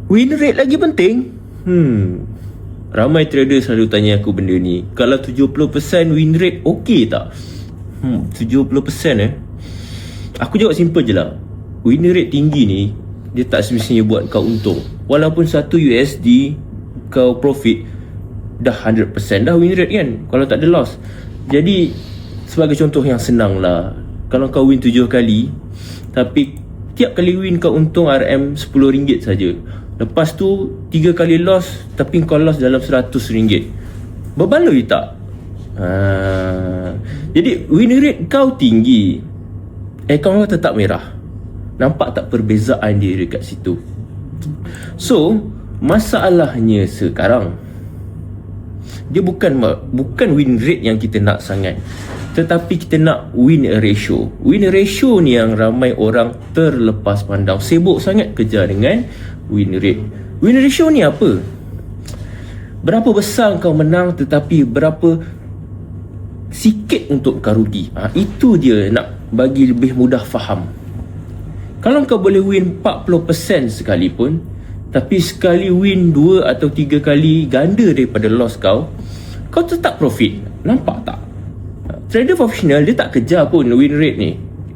Win rate lagi penting? Ramai trader selalu tanya aku benda ni. Kalau 70% win rate okey tak? 70% Aku jawab simple je lah. Win rate tinggi ni, dia tak semestinya buat kau untung. Walaupun 1 USD kau profit, dah 100% dah win rate kan, kalau tak ada loss. Jadi sebagai contoh yang senang lah, kalau kau win 7 kali, tapi tiap kali win kau untung RM10 saja. Lepas tu 3 kali loss, tapi kau loss dalam RM100. Berbaloi tak? Jadi win rate kau tinggi, akaun kau tetap merah. Nampak tak perbezaan dia dekat situ? So masalahnya sekarang, dia bukan win rate yang kita nak sangat, tetapi kita nak win ratio. Win ratio ni yang ramai orang terlepas pandang, sibuk sangat kejar dengan win rate. Win ratio ni apa? Berapa besar kau menang, tetapi berapa sikit untuk kau rugi. Itu dia nak bagi lebih mudah faham. Kalau kau boleh win 40% sekalipun, tapi sekali win 2 atau 3 kali ganda daripada loss kau tetap profit. Nampak tak? Trader profesional, dia tak kejar pun win rate ni.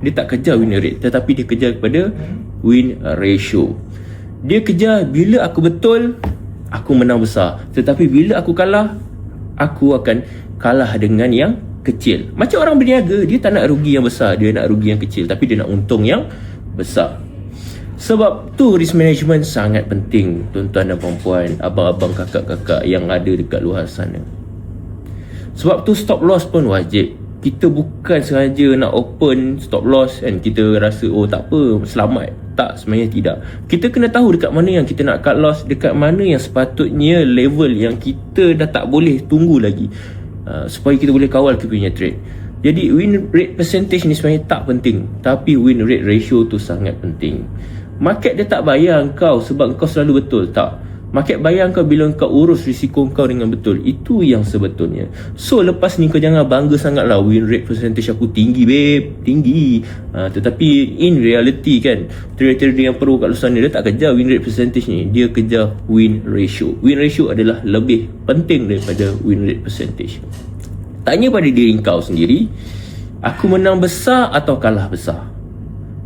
Dia tak kejar win rate, tetapi dia kejar kepada win ratio. Dia kejar bila aku betul, aku menang besar. Tetapi bila aku kalah, aku akan kalah dengan yang kecil. Macam orang berniaga, dia tak nak rugi yang besar, dia nak rugi yang kecil, tapi dia nak untung yang besar. Sebab tu risk management sangat penting, tuan-tuan dan puan-puan, abang-abang, kakak-kakak yang ada dekat luar sana. Sebab tu stop loss pun wajib. Kita bukan sengaja nak open stop loss and kita rasa tak apa, selamat. Tak, sebenarnya tidak. Kita kena tahu dekat mana yang kita nak cut loss, dekat mana yang sepatutnya level yang kita dah tak boleh tunggu lagi, supaya kita boleh kawal kita punya trade. Jadi win rate percentage ni sebenarnya tak penting, tapi win rate ratio tu sangat penting. Market dia tak bayar kau sebab kau selalu betul, tak. Market bayar kau bila kau urus risiko kau dengan betul. Itu yang sebetulnya. So lepas ni kau jangan bangga sangat lah, win rate percentage aku tinggi babe, tinggi. Tetapi in reality kan, trader-trader yang pro kat luar sana, dia tak kejar win rate percentage ni, dia kejar win ratio. Win ratio adalah lebih penting daripada win rate percentage. Tanya pada diri kau sendiri, aku menang besar atau kalah besar?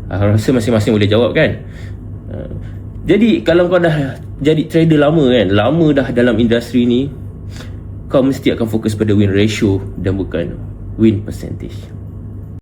Aku rasa masing-masing boleh jawab kan. Jadi kalau kau dah jadi trader lama kan, lama dah dalam industri ni, kau mesti akan fokus pada win ratio dan bukan win percentage.